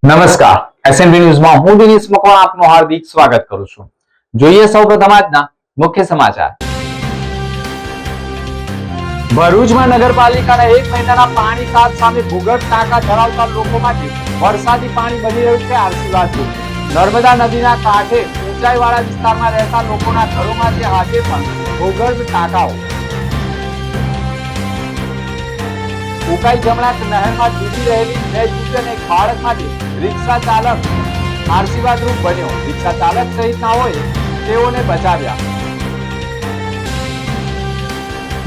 નમસ્કાર, એસએનબી ન્યૂઝમાં હું દિનેશ મકવાણા આપનું હાર્દિક સ્વાગત કરું છું. જોઈએ સૌપ્રથમ આજના મુખ્ય સમાચાર. ભરૂચમાં નગરપાલિકાના 1 મહિનાના પાણી કાપ સામે ભૂગર્ભ ટાંકા ધરાવતા લોકો માટે વરસાદી પાણી બની રહ્યું છે આશીર્વાદ. નર્મદા નદીના કાંઠે ઊંચાઈવાળા વિસ્તારમાં રહેતા લોકોના ઘરોમાંથી આજે પણ ભૂગર્ભ ટાંકાઓ. ઉકાઈ જમણા નહેરમાં ડૂબી રહેલી 2 યુવતીઓને એક બાળક માટે રિક્ષા ચાલક આશીર્વાદરૂપ બન્યો. રિક્ષા ચાલક સહિતનાઓએ તેઓને બચાવ્યા.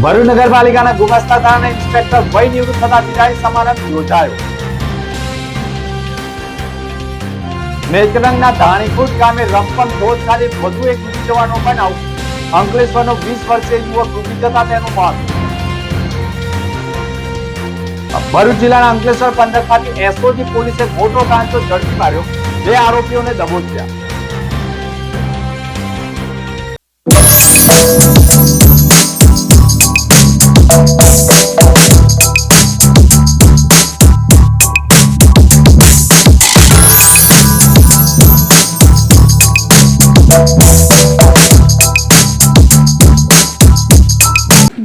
ભરૂચ નગરપાલિકાના ગુમાસ્તાના ઇન્સ્પેક્ટર વય નિવૃત્ત થતા વિદાય સમારંભ યોજાયો. મેઘરંગના ધાણીખુટ ગામે રંપણ ધોધ ખાતે વધુ એક ડૂબી જવાનો બનાવ. અંકલેશ્વરનો 20 વર્ષીય યુવક ડૂબી જતા તેનું મોત. ભરૂચ જિલ્લાના અંકલેશ્વર પંથકમાંથી એસઓજી પોલીસે મોટો કાંચો ઝડપી પાડ્યો. 2 આરોપીઓને દબોચ્યા.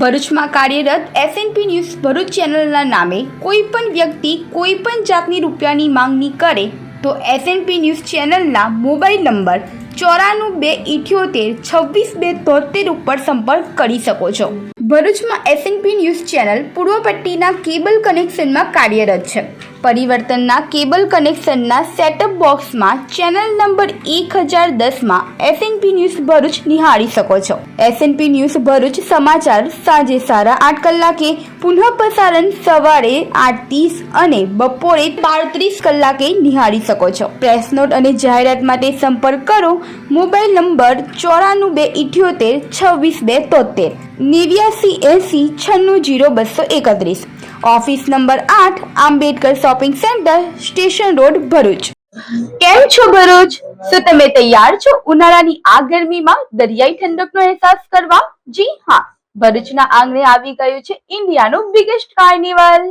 ભરૂચમાં કાર્યરત એસએનપી ન્યૂઝ ભરૂચ ચેનલના નામે કોઈ પણ વ્યક્તિ કોઈ પણ જાતની રૂપિયાની માંગણી કરે તો એસએનપી ન્યૂઝ ચેનલના મોબાઈલ નંબર 9428762273 ઉપર સંપર્ક કરી શકો છો. ભરૂચમાં એસએનપી ન્યૂઝ ચેનલ પૂર્વ પટ્ટીના કેબલ કનેક્શનમાં કાર્યરત છે. પરિવર્તનના કેબલ કનેક્શનના સેટઅપ બોક્સમાં ચેનલ નંબર 1010માં એસએનપી ન્યૂઝ ભરૂચ નિહાળી શકો છો. એસએનપી ન્યૂઝ ભરૂચ સમાચાર સાંજે 8:30 કલાકે, પુનઃ પ્રસારણ સવારે 8:30 અને બપોરે 12:30 કલાકે નિહાળી શકો છો. પ્રેસ નોટ અને જાહેરાત માટે સંપર્ક કરો. Mobile number 9428762273 8980960231. Office number 8, Ambedkar shopping centre, station road, Bharuch. કેમ છો ભરૂચ? શું તમે તૈયાર છો ઉનાળાની આ ગરમીમાં દરિયાઈ ઠંડકનો અહેસાસ કરવા? જી હા, ભરૂચના આંગણે આવી ગયું છે ઇન્ડિયાનું બિગેસ્ટ કાર્નિવલ.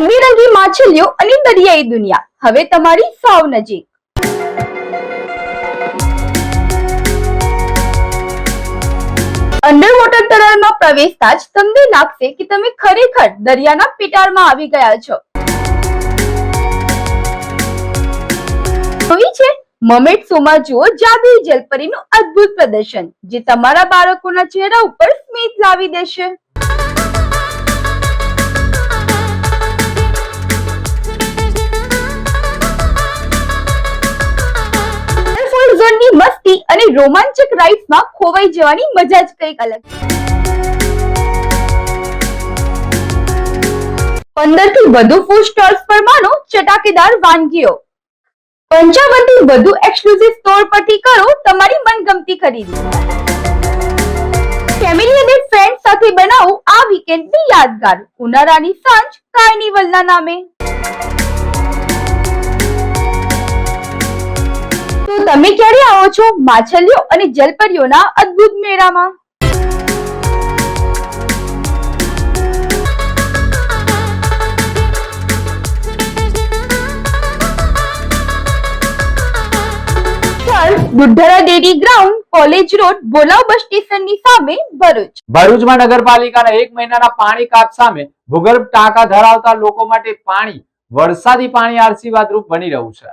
રંગબેરંગી માછલીઓ અને દરિયાઈ દુનિયા હવે તમારી સાવ નજીક. અંડર વોટર તળાવમાં પ્રવેશતા જ તમને લાગશે કે તમે ખરેખર દરિયાના પેટાળમાં આવી ગયા છો. જોઈ છે મર્મેડ શોમાં જુઓ જાદુઈ જલપરીનું અદ્ભુત પ્રદર્શન, જે તમારા બાળકોના ચહેરા ઉપર સ્મિત લાવી દેશે. ઝોનની મસ્તી અને રોમાંચક રાઇડ્સમાં ખોવાઈ જવાની મજા જ કંઈક અલગ છે. 15 થી વધુ ફૂડ સ્ટોલ્સ પર માનો ચટાકેદાર વાનગીઓ. 55 થી વધુ એક્સક્લુઝિવ સ્ટોર પરથી કરો તમારી મનગમતી ખરીદી. ફેમિલી અને ફ્રેન્ડ સાથે બનાવો આ વીકેન્ડની યાદગાર ઉનાળાની સાંજ કાર્નિવલના નામે. તો તમે ક્યારે આવો છો માછલીઓ અને જલપરીઓના અદ્ભુત મેળામાં? દુધરા ડેરી ગ્રાઉન્ડ, કોલેજ રોડ, બોલાવ બસ સ્ટેશનની સામે, ભરૂચ. ભરૂચમાં નગરપાલિકાના 1 મહિનાના પાણી કાપ સામે ભૂગર્ભ ટાંકા ધરાવતા લોકો માટે વરસાદી પાણી આશીર્વાદરૂપ બની રહ્યું છે.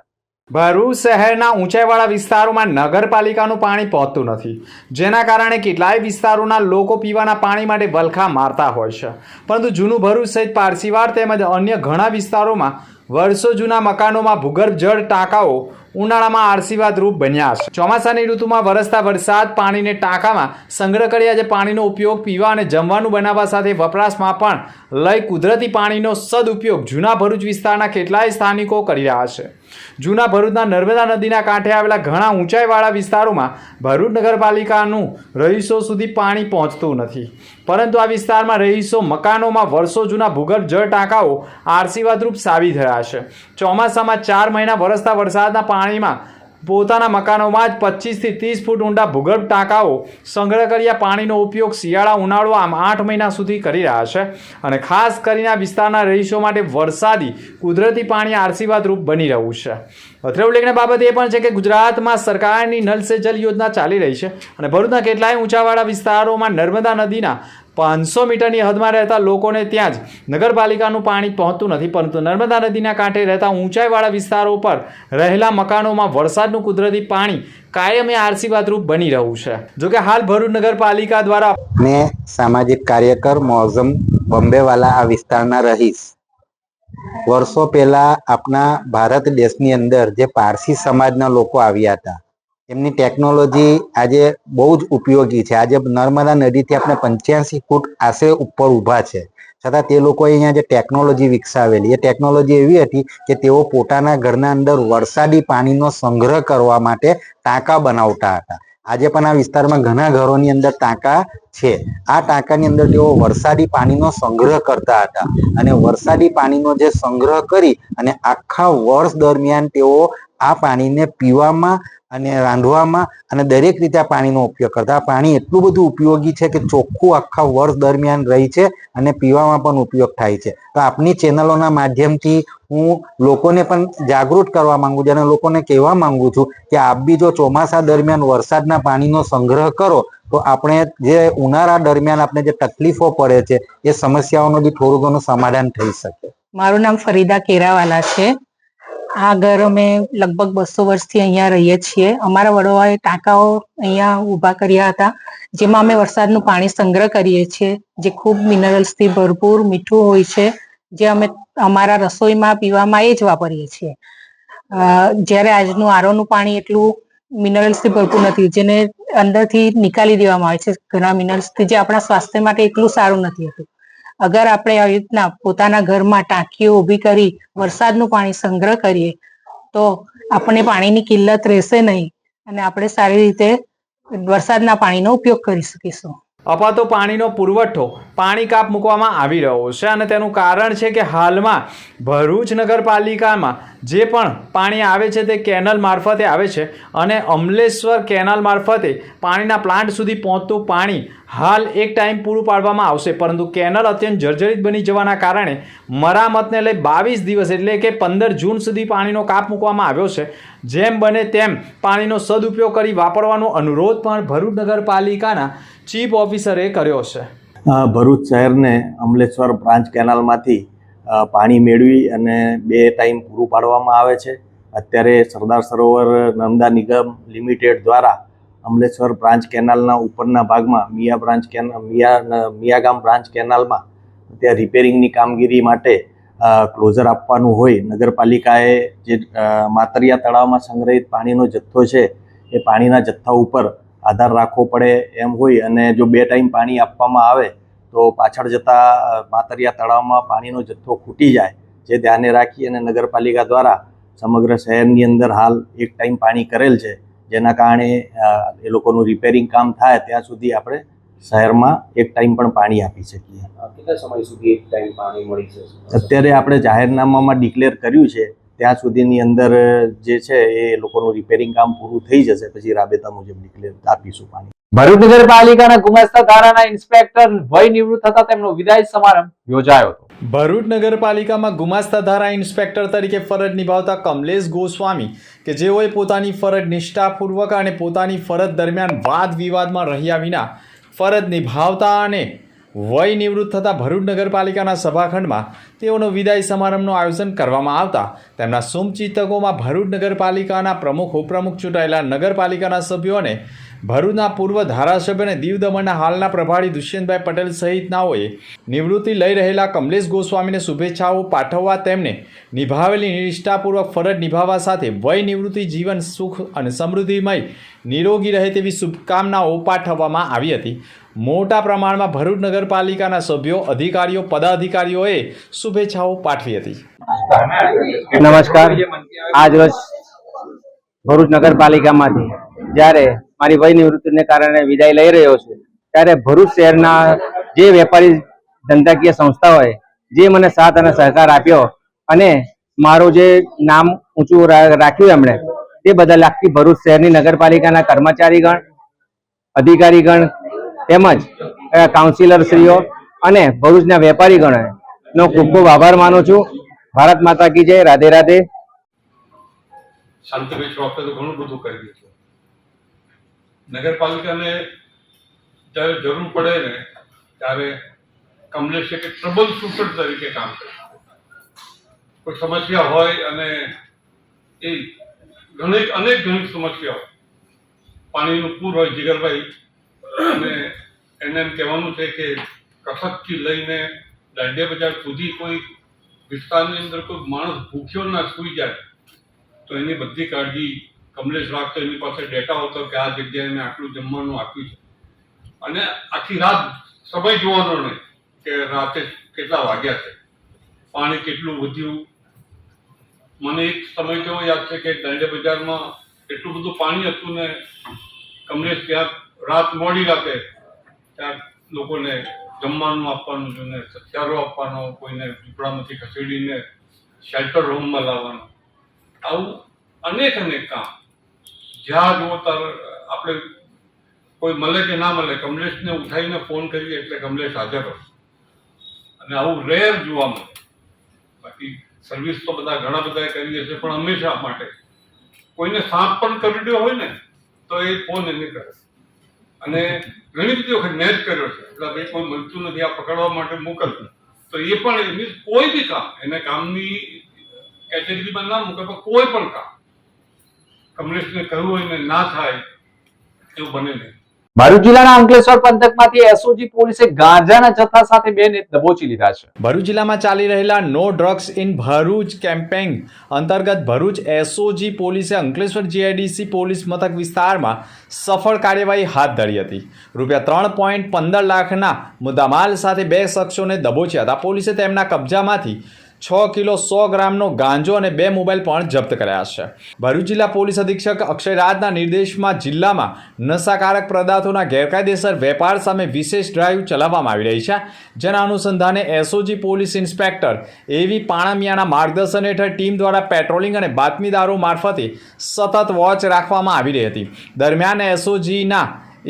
ભરૂચ શહેરના ઊંચાઈવાળા વિસ્તારોમાં નગરપાલિકાનું પાણી પહોંચતું નથી, જેના કારણે કેટલાય વિસ્તારોના લોકો પીવાના પાણી માટે વલખા મારતા હોય છે. પરંતુ જૂનું ભરૂચ સહિત પારસીવાડ તેમજ અન્ય ઘણા વિસ્તારોમાં વર્ષો જૂના મકાનોમાં ભૂગર્ભ જળ ટાંકાઓ ઉનાળામાં આશીર્વાદરૂપ બન્યા છે. ચોમાસાની ઋતુમાં વરસતા વરસાદ પાણીને ટાંકામાં સંગ્રહ કરી આજે પાણીનો ઉપયોગ પીવા અને જમવાનું બનાવવા સાથે વપરાશમાં પણ લઈ કુદરતી પાણીનો સદુપયોગ જૂના ભરૂચ વિસ્તારના કેટલાય સ્થાનિકો કરી રહ્યા છે. જૂના ભરૂચના નર્મદા નદીના કાંઠે આવેલા ઘણા ઊંચાઈવાળા વિસ્તારોમાં ભરૂચ નગરપાલિકાનું રહીશો સુધી પાણી પહોંચતું નથી, પરંતુ આ વિસ્તારમાં રહીશો મકાનોમાં વર્ષો જૂના ભૂગર્ભ જળ ટાંકાઓ આશીર્વાદરૂપ સાબિત થયા છે. ચોમાસામાં 4 મહિના વરસતા વરસાદના પાણીમાં પોતાના મકાનોમાં જ 25 થી 30 ફૂટ ઊંડા ભૂગર્ભ ટાંકાઓ સંગ્રહ કર્યા પાણીનો ઉપયોગ શિયાળા ઉનાળો આમ 8 મહિના સુધી કરી રહ્યા છે અને ખાસ કરીને આ વિસ્તારના રહીશો માટે વરસાદી કુદરતી પાણી આશીર્વાદરૂપ બની રહ્યું છે. અત્રે ઉલ્લેખનીય બાબત એ પણ છે કે ગુજરાતમાં સરકારની નલ સે જલ યોજના ચાલી રહી છે અને ભરૂચના કેટલાય ઊંચાવાળા વિસ્તારોમાં નર્મદા નદીના 500 મીટરની હદમાં રહેતા લોકોને ત્યાં જ નગરપાલિકાનું પાણી પહોંચતું નથી, પરંતુ નર્મદા નદીના કાંઠે રહેતા ઊંચાઈવાળા વિસ્તારો પર રહેલા મકાનોમાં વરસાદનું કુદરતી પાણી કાયમી આશીર્વાદરૂપ બની રહ્યું છે. જોકે હાલ ભરૂચ નગરપાલિકા દ્વારા મેં સામાજિક કાર્યકર મોઝમ બોમ્બેવાલા આ વિસ્તારના રહીશ. વર્ષો પહેલા આપણા ભારત દેશની અંદર જે પારસી સમાજના લોકો આવ્યા હતા, એમની ટેકનોલોજી આજે બહુ જ ઉપયોગી છે. આજે નર્મદા નદીથી આપણે 85 ફૂટ આશરે ઉપર ઊભા છે, છતાં તે લોકોએ અહીંયા જે ટેકનોલોજી વિકસાવેલી, એ ટેકનોલોજી એવી હતી કે તેઓ પોતાના ઘરના અંદર વરસાદી પાણીનો સંગ્રહ કરવા માટે ટાંકા બનાવતા હતા. આજે પણ આ વિસ્તારમાં ઘણા ઘરોની અંદર ટાંકા છે. આ ટાંકાની અંદર તેઓ વરસાદી પાણીનો સંગ્રહ કરતા હતા અને વરસાદી પાણીનો જે સંગ્રહ કરી અને આખા વર્ષ દરમિયાન તેઓ આ પાણીને પીવામાં અને રાંધવામાં અને દરેક રીતે આ પાણીનો ઉપયોગ કરતા. આ પાણી એટલું બધું ઉપયોગી છે કે ચોખ્ખું આખા વર્ષ દરમિયાન રહી છે અને પીવામાં પણ ઉપયોગ થાય છે. તો આપની ચેનલોના માધ્યમથી હું લોકોને પણ જાગૃત કરવા માંગુ છું અને લોકોને કહેવા માંગુ છું કે આપ બી જો ચોમાસા દરમિયાન વરસાદના પાણીનો સંગ્રહ કરો તો આપણે જે ઉનાળા દરમિયાન આપણે જે તકલીફો પડે છે એ સમસ્યાઓનું બી થોડું ઘણું સમાધાન થઈ શકે. મારું નામ ફરીદા કેરાવાલા છે. આ ઘર અમે લગભગ 200 વર્ષથી અહીંયા રહીએ છીએ. અમારા વડવાએ ટાંકાઓ અહીંયા ઊભા કર્યા હતા, જેમાં અમે વરસાદનું પાણી સંગ્રહ કરીએ છીએ, જે ખૂબ મિનરલ્સથી ભરપૂર મીઠું હોય છે, જે અમે અમારા રસોઈમાં પીવામાં એ જ વાપરીએ છીએ. જ્યારે આજનું આરોનું પાણી એટલું મિનરલ્સથી ભરપૂર નથી, જેને અંદરથી નિકાલી દેવામાં આવે છે ઘણા મિનરલ્સથી, જે આપણા સ્વાસ્થ્ય માટે એટલું સારું નથી હોતું. અગર આપણે આવી રીતના પોતાના ઘરમાં ટાંકીઓ ઊભી કરી વરસાદનું પાણી સંગ્રહ કરીએ તો આપણને પાણીની કિલ્લત રહેશે નહીં અને આપણે સારી રીતે વરસાદના પાણીનો ઉપયોગ કરી શકીશું. અપાતો પાણીનો પુરવઠો પાણી કાપ મૂકવામાં આવી રહ્યો છે અને તેનું કારણ છે કે હાલમાં ભરૂચ નગરપાલિકામાં જે પણ પાણી આવે છે તે કેનલ મારફતે આવે છે અને અમલેશ્વર કેનાલ મારફતે પાણીના પ્લાન્ટ સુધી પહોંચતું પાણી હાલ એક ટાઈમ પૂરું પાડવામાં આવશે, પરંતુ કેનલ અત્યંત જર્જરિત બની જવાના કારણે મરામતને લઈ 22 દિવસ એટલે કે 15 જૂન સુધી પાણીનો કાપ મૂકવામાં આવ્યો છે. જેમ બને તેમ પાણીનો સદુપયોગ કરી વાપરવાનો અનુરોધ પણ ભરૂચ નગરપાલિકાના ચીફ ઓફિસરે કર્યો છે. ભરૂચ શહેરને અમલેશ્વર બ્રાન્ચ કેનાલમાંથી પાણી મેળવી અને 2 ટાઈમ પૂરું પાડવામાં આવે છે. અત્યારે સરદાર સરોવર નર્મદા નિગમ લિમિટેડ દ્વારા અમલેશ્વર બ્રાન્ચ કેનાલના ઉપરના ભાગમાં મિયાગામ બ્રાન્ચ કેનાલમાં ત્યાં રિપેરિંગની કામગીરી માટે ક્લોઝર આપવાનું હોય, નગરપાલિકાએ જે માતરિયા તળાવમાં સંગ્રહિત પાણીનો જથ્થો છે એ પાણીના જથ્થા ઉપર આધાર રાખવો પડે એમ હોય અને જો 2 ટાઈમ પાણી આપવામાં આવે તો પાછળ જતા માતરિયા તળાવમાં પાણીનો જથ્થો ખૂટી જાય, જે ધ્યાને રાખી અને નગરપાલિકા દ્વારા સમગ્ર શહેરની અંદર હાલ 1 ટાઈમ પાણી કરેલ છે, જેના કારણે એ લોકોનું રિપેરિંગ કામ થાય ત્યાં સુધી આપણે શહેરમાં 1 ટાઈમ પણ પાણી આપી શકીએ. કેટલા સમય સુધી 1 ટાઈમ પાણી મળી જશે? અત્યારે આપણે જાહેરનામામાં ડિક્લેર કર્યું છે ત્યાં સુધીની અંદર જે છે એ લોકોનું રિપેરિંગ કામ પૂરું થઈ જશે, પછી રાબેતા મુજબ ડિક્લેર આપીશું પાણી. ભરૂચ નગરપાલિકાના ગુમાસ્તા ધારાના ઇન્સ્પેક્ટર વય નિવૃત્ત થતા તેમનો વિદાય સમારંભ યોજાયો હતો. ભરૂચ નગરપાલિકામાં ગુમાસ્તા ધારા ઇન્સ્પેક્ટર તરીકે ફરજ નિભાવતા કમલેશ ગોસ્વામી કે જેઓએ પોતાની ફરજ નિષ્ઠાપૂર્વક અને પોતાની ફરજ દરમિયાન વાદ વિવાદમાં રહ્યા વિના ફરજ નિભાવતા અને વય નિવૃત્ત થતા ભરૂચ નગરપાલિકાના સભાખંડમાં તેઓનો વિદાય સમારંભનું આયોજન કરવામાં આવતા તેમના શુભચિંતકોમાં ભરૂચ નગરપાલિકાના પ્રમુખ ઉપપ્રમુખ ચૂંટાયેલા નગરપાલિકાના સભ્યો અને ભરૂચના પૂર્વ ધારાસભ્ય અને દીવ દમણના હાલના પ્રભારી દુષ્યંતભાઈ પટેલ સહિતનાઓએ નિવૃત્તિ લઈ રહેલા કમલેશ ગોસ્વામીને શુભેચ્છાઓ પાઠવવા તેમને નિભાવેલી નિષ્ઠાપૂર્વક ફરજ નિભાવવા સાથે વય નિવૃત્તિ જીવન સુખ અને સમૃદ્ધિમય નિરોગી રહે તેવી શુભકામનાઓ પાઠવવામાં આવી હતી. મોટા પ્રમાણમાં ભરૂચ નગરપાલિકાના સભ્યો, અધિકારીઓ, પદાધિકારીઓએ શુભેચ્છાઓ પાઠવી હતી. નમસ્કાર. આજ રોજ ભરૂચ નગરપાલિકામાંથી જ્યારે મારી વય નિવૃત્તિને કારણે વિદાય લઈ રહ્યો છું, ત્યારે ભરૂચ શહેરના જે વેપારી ધંધાકીય સંસ્થાઓએ જે મને સાથ અને સહકાર આપ્યો અને મારું જે નામ ઊંચું રાખ્યું એમણે, તે બદલ આખી ભરૂચ શહેરની નગરપાલિકાના કર્મચારીગણ, અધિકારીગણ તેમજ કાઉન્સિલરશ્રીઓ અને ભરૂચના વેપારીગણનો ખૂબ ખૂબ આભાર માનું છું. ભારત માતા કી જય. રાધે રાધે. શાંતિભાઈ શ્રોફે તો ઘણું બધું કરી દીધું. નગરપાલિકાને જ્યારે જરૂર પડે ને ત્યારે કમલેશ એક ટ્રબલ શૂટર તરીકે કામ કરે. કોઈ સમસ્યા હોય અને એ અનેક ઘણી સમસ્યાઓ, પાણીનું પૂર હોય જીગરભાઈ, અને એને એમ કહેવાનું છે કે કથકથી લઈને દાંડિયા બજાર સુધી કોઈ વિસ્તારની અંદર કોઈ માણસ ભૂખ્યો ના સૂઈ જાય તો એની બધી કાળજી કમલેશ રાખતો. એની પાસે ડેટા હતો કે આ જગ્યાએ મેં આટલું જમવાનું આપ્યું છે, અને આખી રાત સમય જોવાનો નહીં કે રાતે કેટલા વાગ્યા છે, પાણી કેટલું વધ્યું. મને એક સમય કેવો યાદ છે કે દાંડિયા બજારમાં એટલું બધું પાણી હતું ને કમલેશ ત્યાં રાત મોડી રાતે ત્યાં લોકોને જમવાનું આપવાનું, જોઈને સથિયારો આપવાનો, કોઈને ઝૂંપડામાંથી ખસેડીને શેલ્ટર રૂમમાં લાવવાનો, આવું અનેક કામ. જ્યાં જુઓ ત્યારે આપણે કોઈ મળે કે ના મળે, કમલેશને ઉઠાવીને ફોન કરીએ એટલે કમલેશ હાજર હોય, અને આવું રેર જોવા મળે. બાકી સર્વિસ તો ઘણા બધા કરીએ છીએ, પણ હંમેશા માટે કોઈને સાપ પણ કરડ્યો હોય ને તો એ ફોન એને કરે. અને ઘણી બધી વખત મેં જ કર્યો છે, એટલે ભાઈ કોઈ મળતું નથી આ પકડવા માટે મોકલતું, તો એ પણ એની કોઈ બી કામ એને કામની કેટેગરીમાં ના મૂકે, પણ કોઈ પણ કામ કમલેશને કહ્યું હોય ને ના થાય એવું બને નહીં. ભરૂચ જિલ્લાના અંકલેશ્વર પંથકમાંથી એસઓજી પોલીસે ગાંજાના જથ્થા સાથે 2 ને દબોચી લીધા છે. ભરૂચ જિલ્લામાં ચાલી રહેલા no drugs in Bharuch campaign અંતર્ગત ભરૂચ એસઓજી પોલીસે અંકલેશ્વર જીઆઈડીસી પોલીસ મથક વિસ્તારમાં સફળ કાર્યવાહી હાથ ધરી હતી. ₹3.15 લાખના મુદ્દામાલ સાથે 2 શખ્સોને દબોચ્યા હતા. પોલીસે તેમના કબજામાંથી 6 કિલો 100 ગ્રામનો ગાંજો અને 2 મોબાઈલ પણ જપ્ત કર્યા છે. ભરૂચ જિલ્લા પોલીસ અધિક્ષક અક્ષયરાજના નિર્દેશમાં જિલ્લામાં નશાકારક પદાર્થોના ગેરકાયદેસર વેપાર સામે વિશેષ ડ્રાઈવ ચલાવવામાં આવી રહી છે, જેના અનુસંધાને એસઓજી પોલીસ ઇન્સ્પેક્ટર એવી પાણામિયાના માર્ગદર્શન હેઠળ ટીમ દ્વારા પેટ્રોલિંગ અને બાતમીદારો મારફતે સતત વોચ રાખવામાં આવી રહી હતી. દરમિયાન એસઓજીના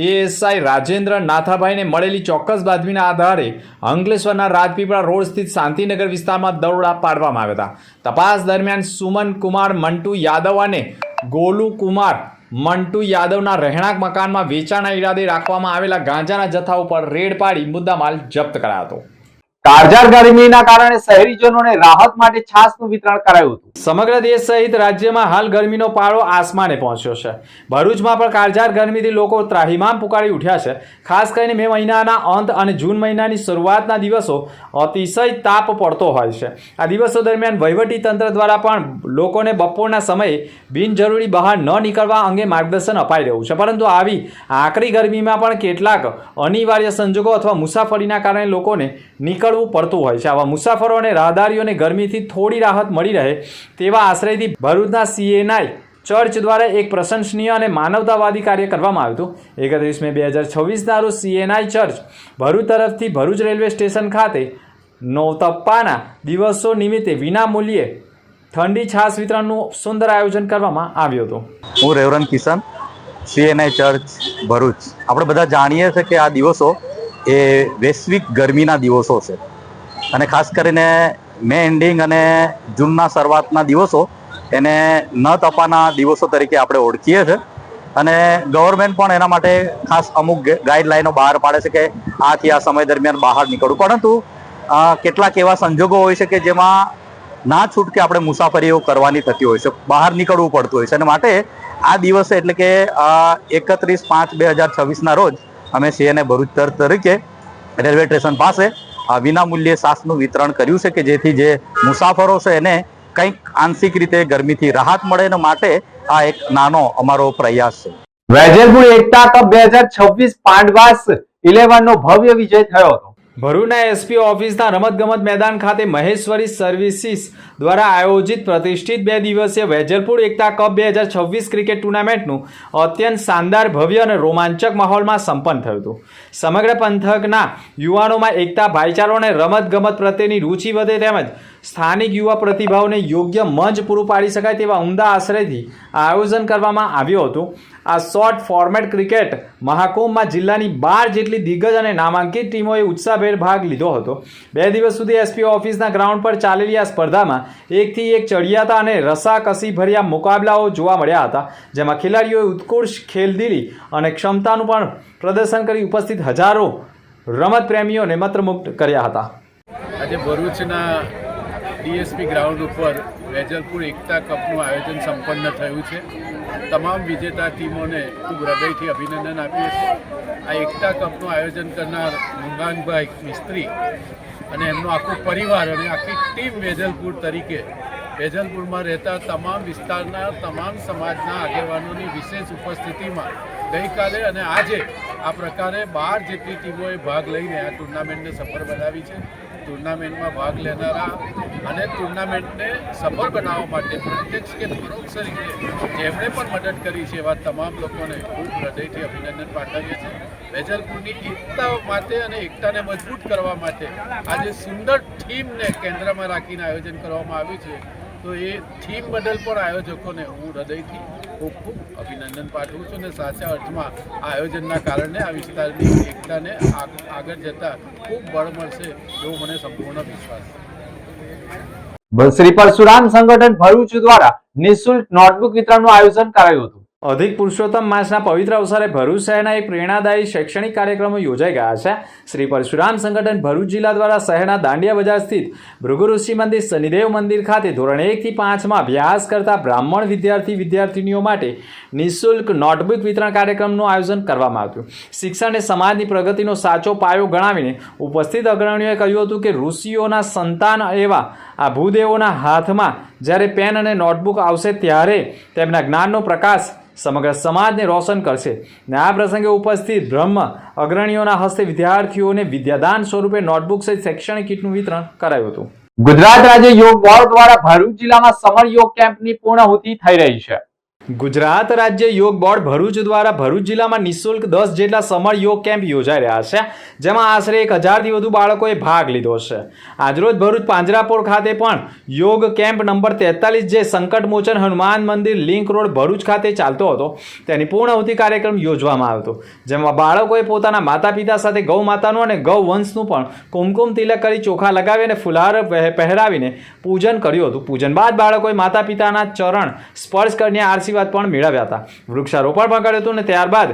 એએસઆઈ રાજેન્દ્ર નાથાભાઈને મળેલી ચોક્કસ બાતમીના આધારે અંકલેશ્વરના રાજપીપળા રોડ સ્થિત શાંતિનગર વિસ્તારમાં દરોડા પાડવામાં આવ્યા હતા. તપાસ દરમિયાન સુમન કુમાર મંટુ યાદવ અને ગોલુ કુમાર મંટુ યાદવના રહેણાંક મકાનમાં વેચાણના ઈરાદે રાખવામાં આવેલા ગાંજાના જથ્થા ઉપર રેડ પાડી મુદ્દામાલ જપ્ત કરાયો હતો. કાળઝાળ ગરમીના કારણે શહેરીજનોને રાહત માટે છાસનું વિતરણ કરાયું હતું. સમગ્ર દેશ સહિત રાજ્યમાં હાલ ગરમીનો પારો આસમાને પહોંચ્યો છે. ભરૂચમાં પણ કાળઝાળ ગરમીથી લોકો ત્રાહિમામ પુકારી ઉઠ્યા છે. ખાસ કરીને મે મહિનાના અંત અને જૂન મહિનાની શરૂઆતના દિવસો અતિશય તાપ પડતો હોય છે. આ દિવસો દરમિયાન વહીવટી તંત્ર દ્વારા પણ લોકોને બપોરના સમયે બિનજરૂરી બહાર ન નીકળવા અંગે માર્ગદર્શન અપાઈ રહ્યું છે, પરંતુ આવી આકરી ગરમીમાં પણ કેટલાક અનિવાર્ય સંજોગો અથવા મુસાફરીના કારણે લોકોને નીકળવું પડતું હોય છે. આવા મુસાફરો અને રાહદારીઓને ગરમીથી થોડી રાહત મળી રહે તેવા આશ્રયથી ભરૂચના સીએનઆઈ ચર્ચ દ્વારા એક પ્રશંસનીય અને માનવતાવાદી કાર્ય કરવામાં આવ્યું હતું. 31 મે 2026ના રોજ સીએનઆઈ ચર્ચ ભરૂચ તરફથી ભરૂચ રેલવે સ્ટેશન ખાતે નવતપ્પાના દિવસો નિમિત્તે વિનામૂલ્યે ઠંડી છાશ વિતરણનું સુંદર આયોજન કરવામાં આવ્યું હતું. હું reverend Kishan, CNI church Bharuch. આપણે બધા જાણીએ છીએ કે આ દિવસો એ વૈશ્વિક ગરમીના દિવસો છે, અને ખાસ કરીને મે એન્ડિંગ અને જૂનના શરૂઆતના દિવસો એને ન તપાના દિવસો તરીકે આપણે ઓળખીએ છીએ. અને ગવર્મેન્ટ પણ એના માટે ખાસ અમુક ગાઈડલાઈનો બહાર પાડે છે કે આથી આ સમય દરમિયાન બહાર નીકળવું, પરંતુ કેટલાક એવા સંજોગો હોય છે કે જેમાં ના છૂટકે આપણે મુસાફરીઓ કરવાની થતી હોય છે, બહાર નીકળવું પડતું હોય છે. અને માટે આ દિવસે એટલે કે 31/5/2026ના રોજ અમે સીએનઆઈ ભરૂચ તરીકે રેલવે સ્ટેશન પાસે વિનામૂલ્યે છાશનું વિતરણ કર્યું છે કે જેથી જે મુસાફરો છે એને કંઈક આંશિક રીતે ગરમીથી રાહત મળે, એના માટે આ એક નાનો અમારો પ્રયાસ છે. વેજલપુર એકતા કપ 2026 પાંડવાસ 11 નો ભવ્ય વિજય થયો હતો. ભરૂચના એસપી ઓફિસના રમતગમત મેદાન ખાતે મહેશ્વરી સર્વિસીસ દ્વારા આયોજિત પ્રતિષ્ઠિત 2 દિવસીય વેજલપુર એકતા કપ 2026 ક્રિકેટ ટુર્નામેન્ટનું અત્યંત શાનદાર, ભવ્ય અને રોમાંચક માહોલમાં સંપન્ન થયું હતું. સમગ્ર પંથકના યુવાનોમાં એકતા, ભાઈચારો અને રમતગમત પ્રત્યેની રુચિ વધે તેમજ સ્થાનિક યુવા પ્રતિભાઓને યોગ્ય મંચ પૂરું પાડી શકાય તેવા ઉમદા આશ્રયથી આયોજન કરવામાં આવ્યું હતું. આ શોર્ટ ફોર્મેટ ક્રિકેટ મહાકુંભમાં જિલ્લાની 12 જેટલી દિગ્ગજ અને નામાંકિત ટીમોએ ઉત્સાહભેર ભાગ લીધો હતો. 2 દિવસ સુધી એસપી ઓફિસના ગ્રાઉન્ડ પર ચાલેલી આ સ્પર્ધામાં એકથી એક ચડિયાતા અને રસાકસી ભર્યા મુકાબલાઓ જોવા મળ્યા હતા, જેમાં ખેલાડીઓએ ઉત્કૃષ્ટ ખેલદિલી અને ક્ષમતાનું પણ પ્રદર્શન કરી ઉપસ્થિત હજારો રમત પ્રેમીઓને મંત્રમુગ્ધ કર્યા હતા. આજે ભરૂચના ડીએસપી ગ્રાઉન્ડ ઉપર વેજલપુર એકતા કપનું આયોજન સંપન્ન થયું છે. તમામ વિજેતા ટીમોને ખૂબ હૃદયથી અભિનંદન આપીએ છીએ. આ એકતા કપનું આયોજન કરનાર મુંગાનભાઈ મિસ્ત્રી અને એમનો આખો પરિવાર અને આખી ટીમ વેજલપુર તરીકે વેજલપુરમાં રહેતા તમામ વિસ્તારના તમામ સમાજના આગેવાનોની વિશેષ ઉપસ્થિતિમાં ગઈકાલે અને આજે આ પ્રકારે 12 જેટલી ટીમોએ ભાગ લઈને આ ટુર્નામેન્ટને સફળ બનાવી છે. ટુર્નામેન્ટમાં ભાગ લેનારા અને ટુર્નામેન્ટને સફળ બનાવવા માટે પ્રત્યક્ષ કે પરોક્ષ રીતે જેમણે પણ મદદ કરી છે એવા તમામ લોકોને ખૂબ હૃદયથી અભિનંદન પાઠવીએ છીએ. વેજલપુરની એકતા માટે અને એકતાને મજબૂત કરવા માટે આજે સુંદર થીમને કેન્દ્રમાં રાખીને આયોજન કરવામાં આવ્યું છે. તો એ થીમ બદલ પણ આયોજકોને હું હૃદયથી ખૂબ ખૂબ અભિનંદન પાઠવું છું અને સાચા અર્થમાં આ આયોજનના કારણે આ વિસ્તારની એકતાને આગળ જતાં ખૂબ બળ મળશે એવો મને સંપૂર્ણ વિશ્વાસ છે. શ્રી પરશુરામ સંગઠન ભરૂચ દ્વારા નિઃશુલ્ક નોટબુક વિતરણનું આયોજન કરાયું હતું. અધિક પુરુષોત્તમ માસના પવિત્ર અવસરે ભરૂચ શહેરના એક પ્રેરણાદાયી શૈક્ષણિક કાર્યક્રમો યોજાઈ ગયા છે. શ્રી પરશુરામ સંગઠન ભરૂચ જિલ્લા દ્વારા શહેરના દાંડિયા બજાર સ્થિત ભૃગુ ઋષિ મંદિર શનિદેવ મંદિર ખાતે ધોરણ 1 થી 5 માં અભ્યાસ કરતા બ્રાહ્મણ વિદ્યાર્થીનીઓ માટે નિઃશુલ્ક નોટબુક વિતરણ કાર્યક્રમનું આયોજન કરવામાં આવ્યું. શિક્ષણ એ સમાજની પ્રગતિનો સાચો પાયો ગણાવીને ઉપસ્થિત અગ્રણીઓએ કહ્યું હતું કે ઋષિઓના સંતાન એવા આ ભૂદેવોના હાથમાં જ્યારે પેન અને નોટબુક આવશે ત્યારે તેમના જ્ઞાનનો પ્રકાશ સમગ્ર સમાજને રોશન કરશે. ને આ પ્રસંગે ઉપસ્થિત બ્રહ્મ અગ્રણીઓના હસ્તે વિદ્યાર્થીઓને વિદ્યાદાન સ્વરૂપે નોટબુક સહિત શૈક્ષણિક કીટનું વિતરણ કરાયું હતું. ગુજરાત રાજ્ય યોગ બોર્ડ દ્વારા ભરૂચ જિલ્લામાં સમર યોગ કેમ્પની પૂર્ણાહુતિ થઈ રહી છે. ગુજરાત રાજ્ય યોગ બોર્ડ ભરૂચ દ્વારા ભરૂચ જિલ્લામાં નિઃશુલ્ક 10 જેટલા સમર યોગ કેમ્પ યોજાઈ રહ્યા છે, જેમાં આશરે 1000થી વધુ બાળકોએ ભાગ લીધો છે. આજરોજ ભરૂચ પાંજરાપોળ ખાતે પણ યોગ કેમ્પ નંબર 43 જે સંકટમોચન હનુમાન મંદિર લિંક રોડ ભરૂચ ખાતે ચાલતો હતો તેની પૂર્ણાહુતિ કાર્યક્રમ યોજવામાં આવ્યો હતો, જેમાં બાળકોએ પોતાના માતા પિતા સાથે ગૌ માતાનું અને ગૌ વંશનું પણ કુમકુમ તિલક કરી ચોખા લગાવી અને ફુલહાર પહેરાવીને પૂજન કર્યું હતું. પૂજન બાદ બાળકોએ માતા પિતાના ચરણ સ્પર્શ કરીને આશીર્વાદ પણ મેળવ્યા હતા. વૃક્ષારોપણ પણ કર્યું હતું અને ત્યારબાદ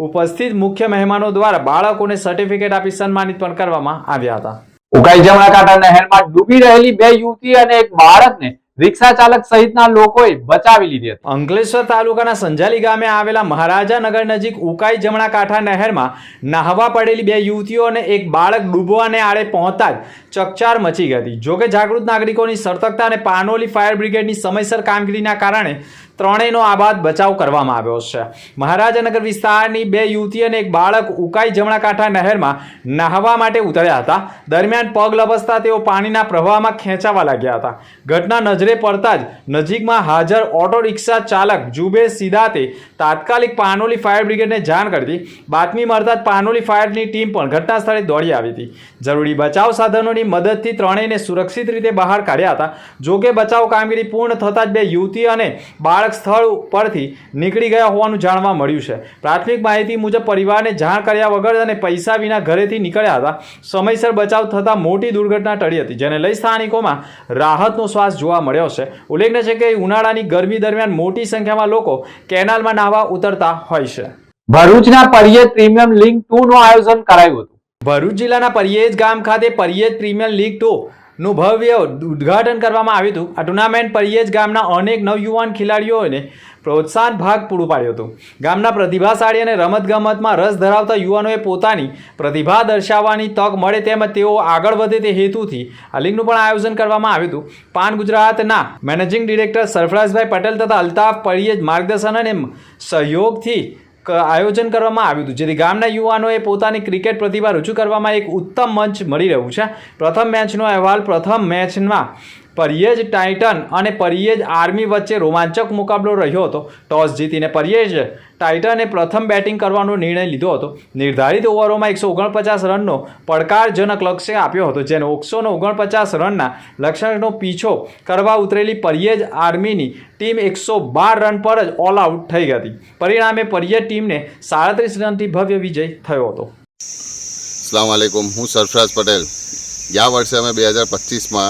ઉપસ્થિત મુખ્ય મહેમાનો દ્વારા બાળકોને સર્ટિફિકેટ આપી સન્માનિત પણ કરવામાં આવ્યા હતા. ઉકાઈ જમણાકાંઠા નહેરમાં ડૂબી રહેલી 2 યુવતી અને એક બાળકને રિક્ષા ચાલક સહિતના લોકોએ બચાવી લીધી હતી. અંકલેશ્વર તાલુકાના સંજાલી ગામે આવેલા મહારાજા નગર નજીક ઉકાઈ જમણાકાંઠા નહેરમાં નાહવા પડેલી 2 યુવતીઓ અને એક બાળક ડૂબવાને આડે પહોંચતા જ ચકચાર મચી ગઈ હતી. જોકે જાગૃત નાગરિકોની સતર્કતા અને પાનોલી ફાયર બ્રિગેડની સમયસર કામગીરીના કારણે ત્રણેયનો આબાદ બચાવ કરવામાં આવ્યો છે. મહારાજાનગર વિસ્તારની 2 યુવતી અને એક બાળક ઉકાઈ જમણાકાંઠા નહેરમાં નાહવા માટે ઉતર્યા હતા. દરમિયાન પગ લપસતા તેઓ પાણીના પ્રવાહમાં ખેંચાવા લાગ્યા હતા. ઘટના નજરે પડતા જ નજીકમાં હાજર ઓટો રિક્ષા ચાલક જુબેર સિદાતે તાત્કાલિક પાનોલી ફાયર બ્રિગેડને જાણ કરી હતી. બાતમી મળતા જ પાનોલી ફાયરની ટીમ પણ ઘટના સ્થળે દોડી આવી હતી. જરૂરી બચાવ સાધનોની મદદથી ત્રણેયને સુરક્ષિત રીતે બહાર કાઢ્યા હતા. જોકે બચાવ કામગીરી પૂર્ણ થતાં જ 2 યુવતી અને બાળક સ્થળ પરથી નીકળી ગયા હોવાનું જાણવા મળ્યું છે. પ્રાથમિક માહિતી મુજબ પરિવારને જાણ કર્યા વગર અને પૈસા વિના ઘરેથી નીકળ્યા હતા. સમયસર બચાવ થતાં મોટી દુર્ઘટના ટળી હતી, જેને લઈ સ્થાનિકોમાં રાહતનો શ્વાસ જોવા મળ્યો છે. ઉલ્લેખનીય છે કે ઉનાળાની ગરમી દરમિયાન મોટી સંખ્યામાં લોકો કેનાલમાં નાહવા ઉતરતા હોય છે. ભરૂચના પરિયેજ પ્રીમિયમ લીગ 2 નું આયોજન કરાયું હતું. ભરૂચ જિલ્લાના પરિયેજ ગામ ખાતે પરિયેજ પ્રીમિયમ લીગ 2 નું ભવ્ય ઉદ્ઘાટન કરવામાં આવ્યું હતું. આ ટુર્નામેન્ટ પરિયેજ ગામના અનેક નવયુવાન ખેલાડીઓને પ્રોત્સાહન ભાગ પૂરું પાડ્યું હતું. ગામના પ્રતિભાશાળી અને રમતગમતમાં રસ ધરાવતા યુવાનોએ પોતાની પ્રતિભા દર્શાવવાની તક મળે તેમજ તેઓ આગળ વધે તે હેતુથી આ લીગનું પણ આયોજન કરવામાં આવ્યું હતું. પાન ગુજરાતના મેનેજિંગ ડિરેક્ટર સરફરાઝભાઈ પટેલ તથા અલ્તાફ પરિયેજ માર્ગદર્શન અને સહયોગથી આયોજન કરવામાં આવ્યું હતું, જેથી ગામના યુવાનોએ પોતાની ક્રિકેટ પ્રતિભા રજૂ કરવામાં એક ઉત્તમ મંચ મળી રહ્યું છે. પ્રથમ મેચનો અહેવાલ પ્રથમ મેચમાં પરિયેજ ટાઇટન અને પરિયેજ આર્મી વચ્ચે રોમાંચક મુકાબલો રહ્યો હતો. ટોસ જીતીને પરિયેજ ટાઇટને પ્રથમ બેટિંગ કરવાનો નિર્ણય લીધો હતો. નિર્ધારિત ઓવરોમાં 149 રનનો પડકારજનક લક્ષ્ય આપ્યો હતો, જેનો 149 રનના લક્ષ્યનો પીછો કરવા ઉતરેલી પરિયેજ આર્મીની ટીમ 112 રન પર જ ઓલ આઉટ થઈ હતી. પરિણામે પરિયેજ ટીમને 37 રનથી ભવ્ય વિજય થયો હતો. અસ્સલામ વાલેકુમ, હું સરફરાઝ પટેલ. ગયા વર્ષે અમે 2025માં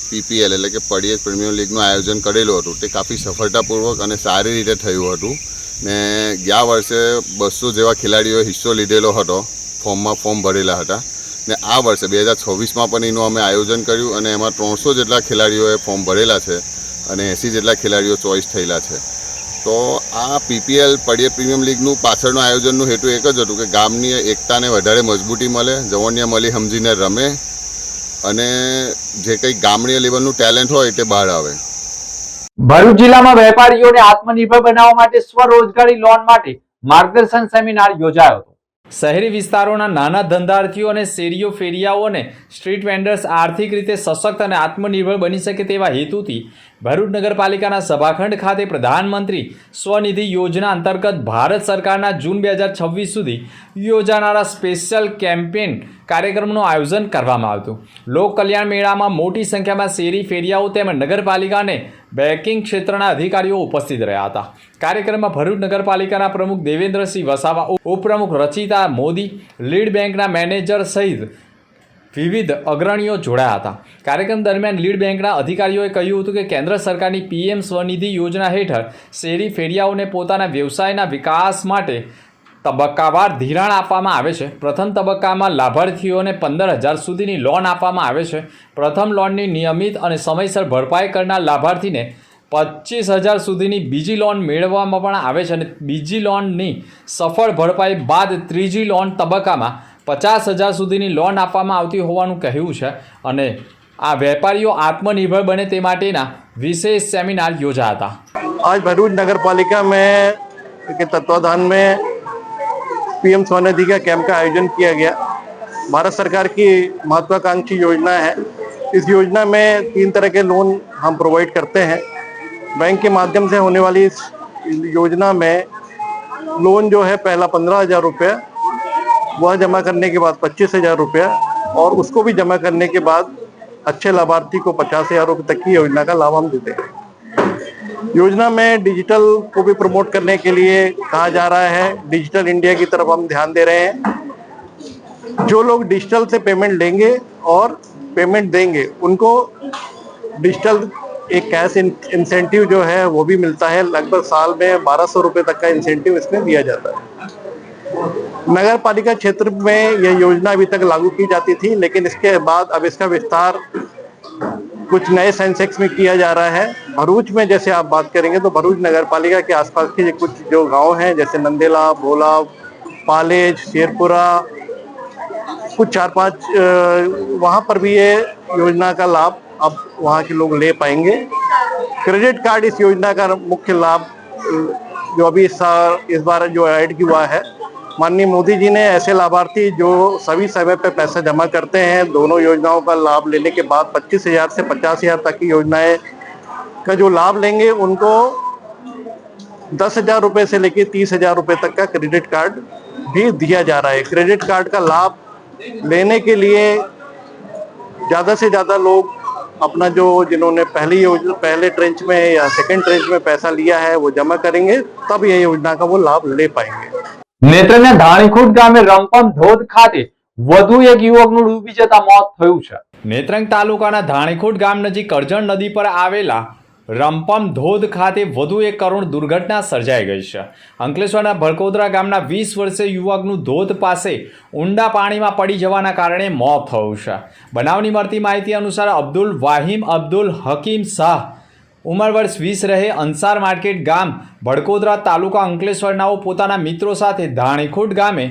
PPL એટલે કે પરિયેજ પ્રીમિયર લીગનું આયોજન કરેલું હતું. તે કાફી સફળતાપૂર્વક અને સારી રીતે થયું હતું ને ગયા વર્ષે 200 જેવા ખેલાડીઓએ હિસ્સો લીધેલો હતો, ફોર્મ ભરેલા હતા ને આ વર્ષે 2026માં પણ એનું અમે આયોજન કર્યું અને એમાં 300 જેટલા ખેલાડીઓએ ફોર્મ ભરેલા છે અને 80 જેટલા ખેલાડીઓ ચોઇસ થયેલા છે. તો આ PPL પરિયેજ પ્રીમિયર લીગનું પાછળનું આયોજનનું હેતુ એક જ હતું કે ગામની એકતાને વધારે મજબૂતી મળે, જવનિયા મળી સમજીને રમે અને જે કંઈ ગામડીય લેવલનું ટેલેન્ટ હોય તે બહાર આવે. ભરૂચ જિલ્લામાં વેપારીઓને આત્મનિર્ભર બનાવવા માટે સ્વરોજગારી લોન માટે માર્ગદર્શન સેમિનાર યોજાયો હતો. શહેરી વિસ્તારોના નાના ધંધાર્થીઓ અને શેરીઓ ફેરિયાઓ અને સ્ટ્રીટ વેન્ડર્સ આર્થિક રીતે સશક્ત અને આત્મનિર્ભર બની શકે તેવા હેતુથી ભરૂચ નગરપાલિકાના સભાખંડ ખાતે પ્રધાનમંત્રી સ્વનિધિ યોજના અંતર્ગત ભારત સરકારના જૂન 2026 સુધી યોજાનારા સ્પેશિયલ કેમ્પેન કાર્યક્રમનું આયોજન કરવામાં આવ્યું. લોક કલ્યાણ મેળામાં મોટી સંખ્યામાં શેરી ફેરિયાઓ તેમજ નગરપાલિકા અને બેન્કિંગ ક્ષેત્રના અધિકારીઓ ઉપસ્થિત રહ્યા હતા. કાર્યક્રમમાં ભરૂચ નગરપાલિકાના પ્રમુખ દેવેન્દ્રસિંહ વસાવા, ઉપપ્રમુખ રચિતા મોદી, લીડ બેંકના મેનેજર સહિત વિવિધ અગ્રણીઓ જોડાયા હતા. કાર્યક્રમ દરમિયાન લીડ બેંકના અધિકારીઓએ કહ્યું હતું કે કેન્દ્ર સરકારની PM સ્વનિધિ યોજના હેઠળ શેરી ફેરિયાઓને પોતાના વ્યવસાયના વિકાસ માટે તબક્કાવાર ધિરાણ આપવામાં આવે છે. પ્રથમ તબક્કામાં લાભાર્થીઓને 15,000 સુધીની લોન આપવામાં આવે છે. પ્રથમ લોનની નિયમિત અને સમયસર ભરપાઈ કરનાર લાભાર્થીને 25,000 સુધીની બીજી લોન મેળવવામાં પણ આવે છે અને બીજી લોનની સફળ ભરપાઈ બાદ ત્રીજી લોન તબક્કામાં 50,000 સુધીની લોન આપવામાં આવતી હોવાનું કહ્યું છે અને આ વેપારીઓ આત્મનિર્ભર બને તે માટેના વિશેષ સેમિનાર યોજાયા હતા. आज भरूच नगर पालिका में के तत्वाधान में PM स्वनिधि का कैंप का आयोजन किया गया. भारत सरकार की महत्वाकांक्षी योजना है. इस योजना में 3 तरह के लोन हम प्रोवाइड करते हैं. बैंक के माध्यम से होने वाली इस योजना में लोन जो है पहला 15,000 रुपये, वह जमा करने के बाद 25,000 रुपया और उसको भी जमा करने के बाद अच्छे लाभार्थी को 50,000 रुपये तक की योजना का लाभ हम देते हैं. योजना में डिजिटल को भी प्रमोट करने के लिए कहा जा रहा है. डिजिटल इंडिया की तरफ हम ध्यान दे रहे हैं. जो लोग डिजिटल से पेमेंट लेंगे और पेमेंट देंगे उनको डिजिटल एक कैश इंसेंटिव जो है वो भी मिलता है. लगभग साल में 1,200 रुपये तक का इंसेंटिव इसमें दिया जाता है. नगर पालिका क्षेत्र में यह योजना अभी तक लागू की जाती थी, लेकिन इसके बाद अब इसका विस्तार कुछ नए सेंसेक्स में किया जा रहा है. भरूच में जैसे आप बात करेंगे तो भरूच नगर पालिका के आसपास के कुछ जो गांव हैं जैसे नंदेला, भोला, पालेज, शेरपुरा, कुछ 4-5 वहाँ पर भी ये योजना का लाभ अब वहाँ के लोग ले पाएंगे. क्रेडिट कार्ड इस योजना का मुख्य लाभ जो अभी इस बार जो ऐड हुआ है, माननीय मोदी जी ने ऐसे लाभार्थी जो सभी समय पे पैसा जमा करते हैं, दोनों योजनाओं का लाभ लेने के बाद 25,000 से 50,000 तक की योजनाएं का जो लाभ लेंगे उनको 10,000 रुपये से लेकर 30,000 रुपये तक का क्रेडिट कार्ड भी दिया जा रहा है. क्रेडिट कार्ड का लाभ लेने के लिए ज़्यादा से ज़्यादा लोग अपना जो जिन्होंने पहले ट्रेंच में या सेकंड ट्रेंच में पैसा लिया है वो जमा करेंगे, तब ये योजना का वो लाभ ले पाएंगे. નેત્રંગના ધાણીખુટ ગામે રંપમ ધોધ ખાતે વધુ એક યુવકનું ડૂબી જતા મોત થયું છે. નેત્રંગ તાલુકાના ધાણીખુટ ગામ નજીક કરજણ નદી પર આવેલા રંપમ ધોધ ખાતે વધુ એક કરુણ દુર્ઘટના સર્જાઈ ગઈ છે. અંકલેશ્વરના ભરકોદરા ગામના 20 વર્ષીય યુવકનું ધોધ પાસે ઊંડા પાણીમાં પડી જવાના કારણે મોત થયું છે. બનાવની મળતી માહિતી અનુસાર અબ્દુલ વાહિમ અબ્દુલ હકીમ શાહ ઉંમર વર્ષ 20 રહે અંસાર માર્કેટ ગામ ભડકોદરા તાલુકા અંકલેશ્વરનાઓ પોતાના મિત્રો સાથે ધાણીખુટ ગામે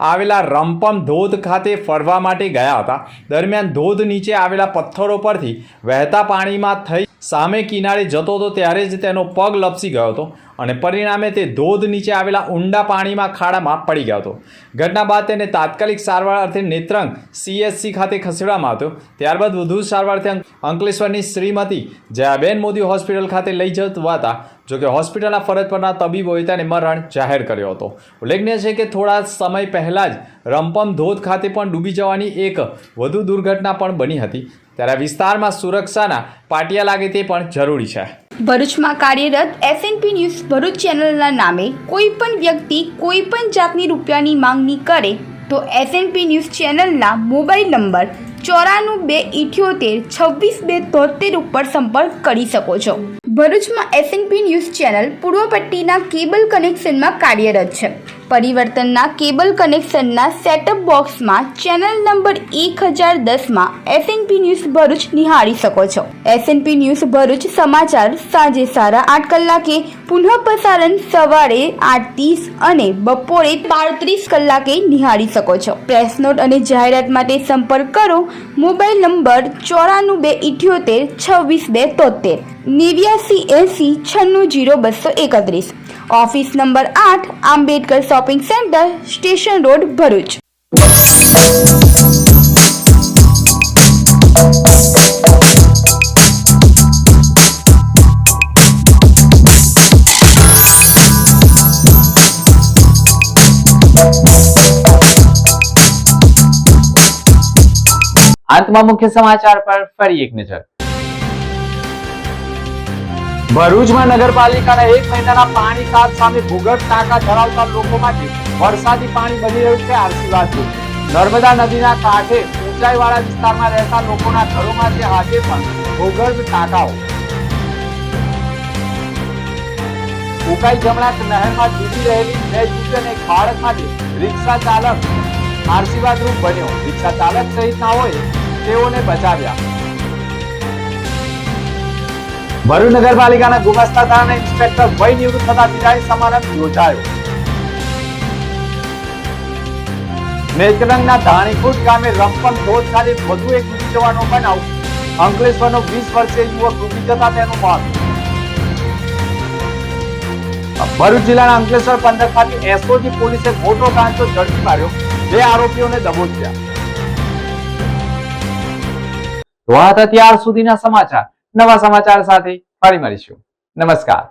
આવેલા રંપમ ધોધ ખાતે ફરવા માટે ગયા હતા. દરમિયાન ધોધ નીચે આવેલા પથ્થરો પરથી વહેતા પાણીમાં થઈ સામે કિનારે જતો હતો ત્યારે જ તેનો પગ લપસી ગયો હતો અને પરિણામે તે ધોધ નીચે આવેલા ઊંડા પાણીમાં ખાડામાં પડી ગયો હતો. ઘટના બાદ તેને તાત્કાલિક સારવાર અર્થે નેત્રંગ CSC ખાતે ખસેડવામાં આવ્યો. ત્યારબાદ વધુ સારવારથી અંકલેશ્વરની શ્રીમતી જયાબેન મોદી હોસ્પિટલ ખાતે લઈ જવાતા જોકે હોસ્પિટલના ફરજ પરના તબીબોએ તેને મરણ જાહેર કર્યો હતો. ઉલ્લેખનીય છે કે થોડા સમય પહેલા જ રંપમ ધોધ ખાતે પણ ડૂબી જવાની એક વધુ દુર્ઘટના પણ બની હતી. ત્યારે વિસ્તારમાં સુરક્ષાના પાટિયા લાગે તે પણ જરૂરી છે. ભરૂચમાં કાર્યરત SNP ન્યૂઝ ભરૂચ ચેનલના નામે કોઈ પણ વ્યક્તિ કોઈ પણ જાતની રૂપિયાની માંગણી કરે તો SNP ન્યૂઝ ચેનલના મોબાઈલ નંબર 9428762273 ઉપર સંપર્ક કરી શકો છો. ભરૂચમાં SNP ન્યૂઝ ચેનલ પૂર્વ પટ્ટીના કેબલ કનેક્શનમાં કાર્યરત છે. પરિવર્તનના કેબલ કનેક્શનના સેટઅપ બોક્સમાં ચેનલ નંબર 1010માં SNP ન્યૂઝ ભરૂચ નિહાળી શકો છો. SNP ન્યૂઝ ભરૂચ સમાચાર સાંજે 8:30 કલાકે, પુનઃ પ્રસારણ સવારે 8:30 અને બપોરે 12:30 કલાકે નિહાળી શકો છો. પ્રેસ નોટ અને જાહેરાત માટે સંપર્ક કરો. Mobile number 9478262273 8980960231. Office number 8, Ambedkar shopping centre, station road, Bharuch. અંતમાં મુખ્ય સમાચાર પર ફરી એક નજર. ભરૂચમાં નગરપાલિકાના 1 મહિનાના પાણી કાપ સામે ભૂગર્ભ ટાંકા ધરાવતા લોકો માટે વરસાદી પાણી બની રહ્યું છે આશીર્વાદ. નર્મદા નદીના કાંઠે ઊંચાઈવાળા વિસ્તારમાં રહેતા લોકોના ઘરોમાંથી આજે પણ ભૂગર્ભ ટાંકાઓ. ઉકાઈ જમણા નહેરમાં ડૂબી રહેલી 2 યુવતી અને એક બાળક માટે રિક્ષા ચાલક આશીર્વાદરૂપ બન્યો. રિક્ષા ચાલક સહિતનાઓએ તેઓને બચાવ્યા. ભરૂચ નગરપાલિકાના ગુમાસ્તાદારના ઇન્સ્પેક્ટર વય નિવૃત્ત થતા વિદાય સમારંભ યોજાયો. નેત્રંગના ધાણીખુટ ગામે રંપમ ધોધ ખાતે વધુ એક ડૂબી જવાનો બનાવ. અંકલેશ્વરનો 20 વર્ષીય યુવક ડૂબી જતા તેનું મોત. ભરૂચ જિલ્લાના અંકલેશ્વર પંથક ખાતે SOG પોલીસે મોટો ટાંચો ઝડપી પાડ્યો. 2 આરોપીઓને દબોચ્યા. તો આ હતા ત્યાર સુધીના સમાચાર. નવા સમાચાર સાથે ફરી મળીશું. નમસ્કાર.